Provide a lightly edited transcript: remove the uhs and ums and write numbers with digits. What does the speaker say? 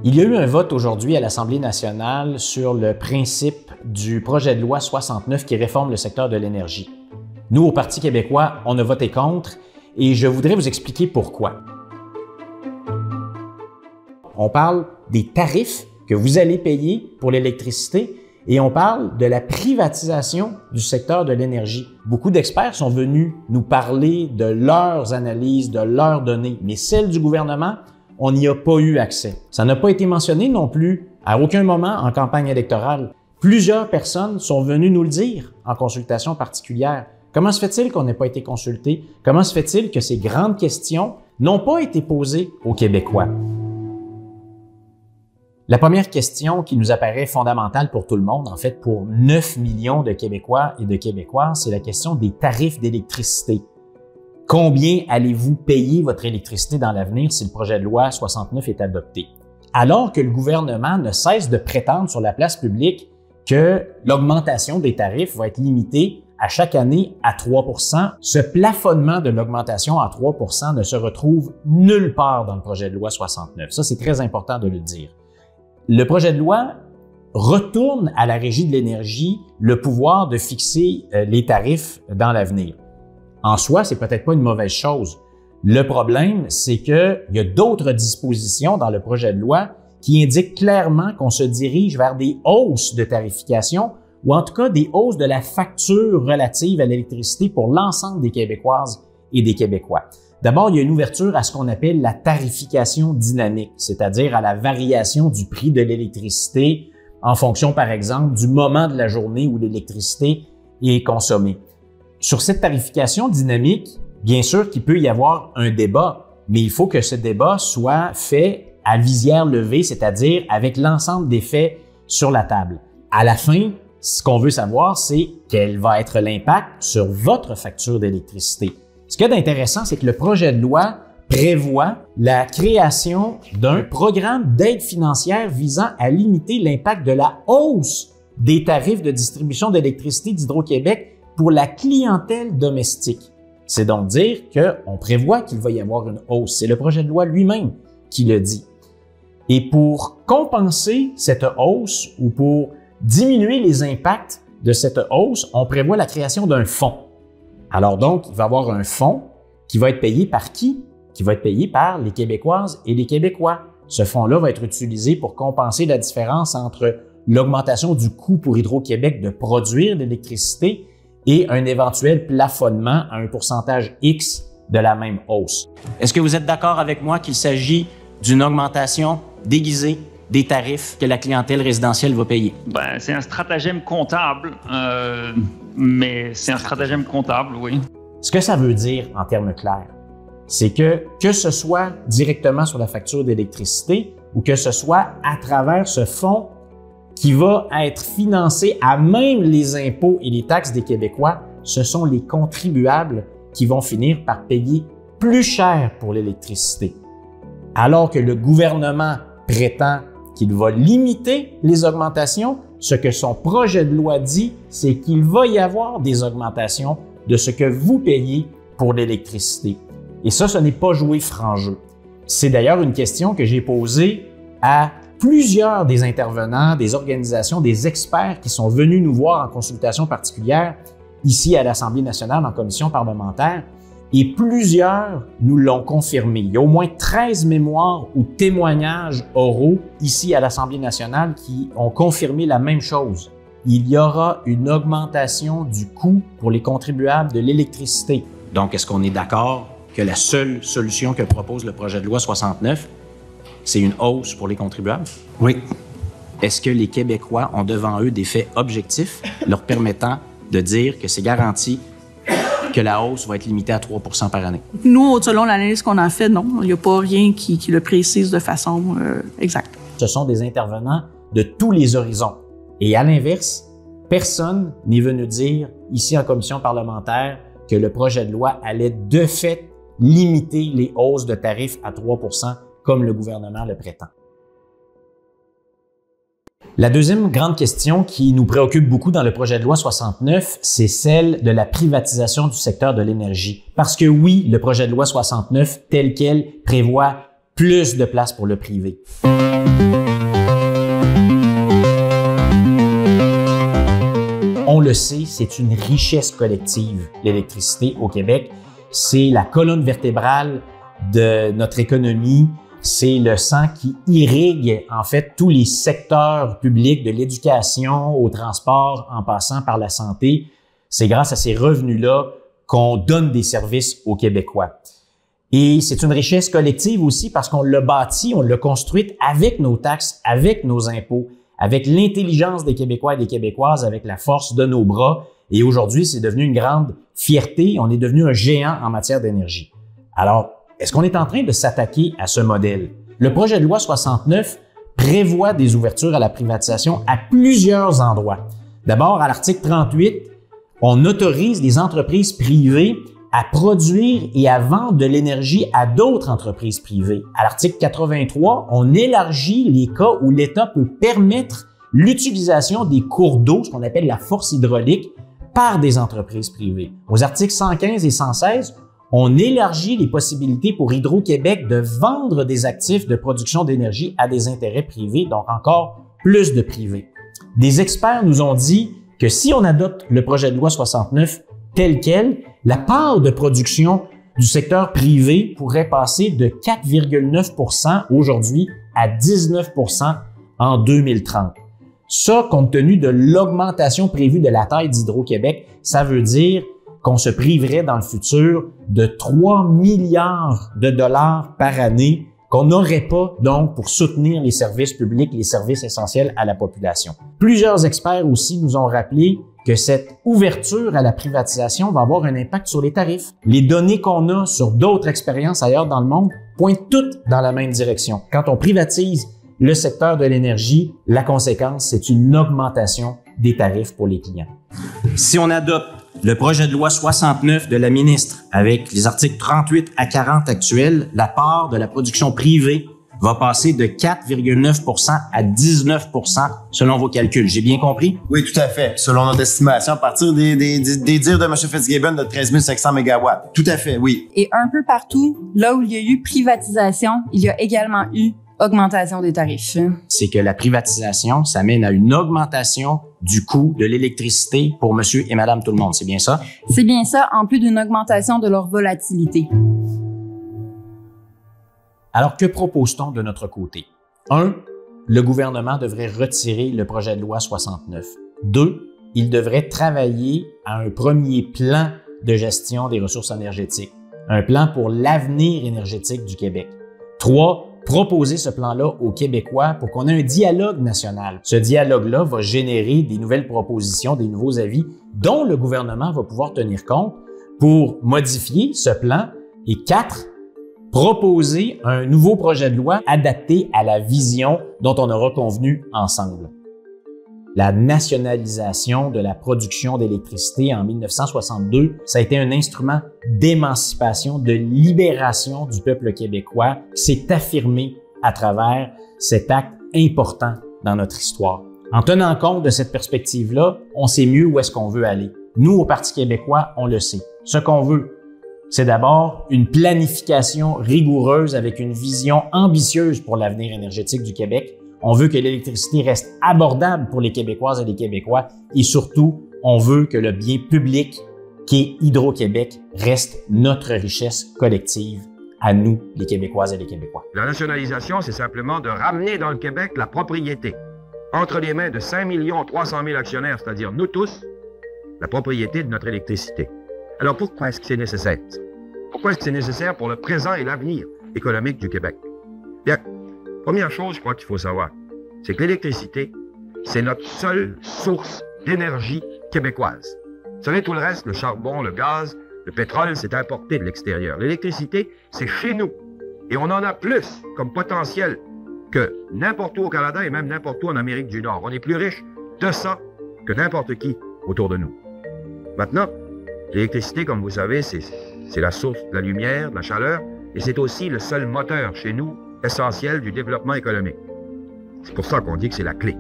Il y a eu un vote aujourd'hui à l'Assemblée nationale sur le principe du projet de loi 69 qui réforme le secteur de l'énergie. Nous, au Parti québécois, on a voté contre et je voudrais vous expliquer pourquoi. On parle des tarifs que vous allez payer pour l'électricité et on parle de la privatisation du secteur de l'énergie. Beaucoup d'experts sont venus nous parler de leurs analyses, de leurs données, mais celles du gouvernement, on n'y a pas eu accès. Ça n'a pas été mentionné non plus à aucun moment en campagne électorale. Plusieurs personnes sont venues nous le dire en consultation particulière. Comment se fait-il qu'on n'ait pas été consulté? Comment se fait-il que ces grandes questions n'ont pas été posées aux Québécois? La première question qui nous apparaît fondamentale pour tout le monde, en fait pour 9 millions de Québécois et de Québécoises, c'est la question des tarifs d'électricité. Combien allez-vous payer votre électricité dans l'avenir si le projet de loi 69 est adopté? Alors que le gouvernement ne cesse de prétendre sur la place publique que l'augmentation des tarifs va être limitée à chaque année à 3 %, ce plafonnement de l'augmentation à 3 % ne se retrouve nulle part dans le projet de loi 69. Ça, c'est très important de le dire. Le projet de loi retourne à la Régie de l'énergie le pouvoir de fixer les tarifs dans l'avenir. En soi, c'est peut-être pas une mauvaise chose. Le problème, c'est qu'il y a d'autres dispositions dans le projet de loi qui indiquent clairement qu'on se dirige vers des hausses de tarification ou en tout cas des hausses de la facture relative à l'électricité pour l'ensemble des Québécoises et des Québécois. D'abord, il y a une ouverture à ce qu'on appelle la tarification dynamique, c'est-à-dire à la variation du prix de l'électricité en fonction, par exemple, du moment de la journée où l'électricité est consommée. Sur cette tarification dynamique, bien sûr qu'il peut y avoir un débat, mais il faut que ce débat soit fait à visière levée, c'est-à-dire avec l'ensemble des faits sur la table. À la fin, ce qu'on veut savoir, c'est quel va être l'impact sur votre facture d'électricité. Ce qu'il y a d'intéressant, c'est que le projet de loi prévoit la création d'un programme d'aide financière visant à limiter l'impact de la hausse des tarifs de distribution d'électricité d'Hydro-Québec pour la clientèle domestique. C'est donc dire qu'on prévoit qu'il va y avoir une hausse. C'est le projet de loi lui-même qui le dit. Et pour compenser cette hausse ou pour diminuer les impacts de cette hausse, on prévoit la création d'un fonds. Alors donc, il va y avoir un fonds qui va être payé par qui? Qui va être payé par les Québécoises et les Québécois. Ce fonds-là va être utilisé pour compenser la différence entre l'augmentation du coût pour Hydro-Québec de produire de l'électricité et un éventuel plafonnement à un pourcentage X de la même hausse. Est-ce que vous êtes d'accord avec moi qu'il s'agit d'une augmentation déguisée des tarifs que la clientèle résidentielle va payer? Ben, c'est un stratagème comptable, mais c'est un stratagème comptable, oui. Ce que ça veut dire en termes clairs, c'est que ce soit directement sur la facture d'électricité ou que ce soit à travers ce fonds qui va être financé à même les impôts et les taxes des Québécois, ce sont les contribuables qui vont finir par payer plus cher pour l'électricité. Alors que le gouvernement prétend qu'il va limiter les augmentations, ce que son projet de loi dit, c'est qu'il va y avoir des augmentations de ce que vous payez pour l'électricité. Et ça, ce n'est pas jouer franc jeu. C'est d'ailleurs une question que j'ai posée à plusieurs des intervenants, des organisations, des experts qui sont venus nous voir en consultation particulière ici à l'Assemblée nationale en commission parlementaire et plusieurs nous l'ont confirmé. Il y a au moins 13 mémoires ou témoignages oraux ici à l'Assemblée nationale qui ont confirmé la même chose. Il y aura une augmentation du coût pour les contribuables de l'électricité. Donc, est-ce qu'on est d'accord que la seule solution que propose le projet de loi 69, c'est une hausse pour les contribuables? Oui. Est-ce que les Québécois ont devant eux des faits objectifs leur permettant de dire que c'est garanti que la hausse va être limitée à 3 % par année? Nous, selon l'analyse qu'on a faite, non, il n'y a pas rien qui le précise de façon exacte. Ce sont des intervenants de tous les horizons. Et à l'inverse, personne n'est venu dire ici en commission parlementaire que le projet de loi allait de fait limiter les hausses de tarifs à 3 % comme le gouvernement le prétend. La deuxième grande question qui nous préoccupe beaucoup dans le projet de loi 69, c'est celle de la privatisation du secteur de l'énergie. Parce que oui, le projet de loi 69, tel quel, prévoit plus de place pour le privé. On le sait, c'est une richesse collective, l'électricité au Québec. C'est la colonne vertébrale de notre économie. C'est le sang qui irrigue, en fait, tous les secteurs publics, de l'éducation au transport, en passant par la santé. C'est grâce à ces revenus-là qu'on donne des services aux Québécois. Et c'est une richesse collective aussi parce qu'on l'a bâtie, on l'a construite avec nos taxes, avec nos impôts, avec l'intelligence des Québécois et des Québécoises, avec la force de nos bras. Et aujourd'hui, c'est devenu une grande fierté. On est devenu un géant en matière d'énergie. Alors, est-ce qu'on est en train de s'attaquer à ce modèle? Le projet de loi 69 prévoit des ouvertures à la privatisation à plusieurs endroits. D'abord, à l'article 38, on autorise les entreprises privées à produire et à vendre de l'énergie à d'autres entreprises privées. À l'article 83, on élargit les cas où l'État peut permettre l'utilisation des cours d'eau, ce qu'on appelle la force hydraulique, par des entreprises privées. Aux articles 115 et 116, on élargit les possibilités pour Hydro-Québec de vendre des actifs de production d'énergie à des intérêts privés, donc encore plus de privés. Des experts nous ont dit que si on adopte le projet de loi 69 tel quel, la part de production du secteur privé pourrait passer de 4,9 % aujourd'hui à 19 % en 2030. Ça, compte tenu de l'augmentation prévue de la taille d'Hydro-Québec, ça veut dire qu'on se priverait dans le futur de 3 milliards de dollars par année qu'on n'aurait pas donc pour soutenir les services publics, les services essentiels à la population. Plusieurs experts aussi nous ont rappelé que cette ouverture à la privatisation va avoir un impact sur les tarifs. Les données qu'on a sur d'autres expériences ailleurs dans le monde pointent toutes dans la même direction. Quand on privatise le secteur de l'énergie, la conséquence, c'est une augmentation des tarifs pour les clients. Si on adopte le projet de loi 69 de la ministre avec les articles 38 à 40 actuels, la part de la production privée va passer de 4,9 % à 19 % selon vos calculs. J'ai bien compris? Oui, tout à fait. Selon notre estimation, à partir des dires de M. Fitzgibbon de 13 500 MW. Tout à fait, oui. Et un peu partout, là où il y a eu privatisation, il y a également eu augmentation des tarifs. C'est que la privatisation, ça mène à une augmentation du coût de l'électricité pour monsieur et madame tout le monde. C'est bien ça? C'est bien ça, en plus d'une augmentation de leur volatilité. Alors, que propose-t-on de notre côté? 1. Le gouvernement devrait retirer le projet de loi 69. 2. Il devrait travailler à un premier plan de gestion des ressources énergétiques, un plan pour l'avenir énergétique du Québec. 3. Proposer ce plan-là aux Québécois pour qu'on ait un dialogue national. Ce dialogue-là va générer des nouvelles propositions, des nouveaux avis dont le gouvernement va pouvoir tenir compte pour modifier ce plan. Et 4. Proposer un nouveau projet de loi adapté à la vision dont on aura convenu ensemble. La nationalisation de la production d'électricité en 1962, ça a été un instrument d'émancipation, de libération du peuple québécois qui s'est affirmé à travers cet acte important dans notre histoire. En tenant compte de cette perspective-là, on sait mieux où est-ce qu'on veut aller. Nous, au Parti québécois, on le sait. Ce qu'on veut, c'est d'abord une planification rigoureuse avec une vision ambitieuse pour l'avenir énergétique du Québec. On veut que l'électricité reste abordable pour les Québécoises et les Québécois et surtout, on veut que le bien public qui est Hydro-Québec reste notre richesse collective à nous, les Québécoises et les Québécois. La nationalisation, c'est simplement de ramener dans le Québec la propriété entre les mains de 5 300 000 actionnaires, c'est-à-dire nous tous, la propriété de notre électricité. Alors pourquoi est-ce que c'est nécessaire? Pourquoi est-ce que c'est nécessaire pour le présent et l'avenir économique du Québec? Bien, première chose, je crois qu'il faut savoir, c'est que l'électricité, c'est notre seule source d'énergie québécoise. Vous savez, tout le reste, le charbon, le gaz, le pétrole, c'est importé de l'extérieur. L'électricité, c'est chez nous. Et on en a plus comme potentiel que n'importe où au Canada et même n'importe où en Amérique du Nord. On est plus riche de ça que n'importe qui autour de nous. Maintenant, l'électricité, comme vous savez, c'est la source de la lumière, de la chaleur, et c'est aussi le seul moteur chez nous essentiel du développement économique. C'est pour ça qu'on dit que c'est la clé.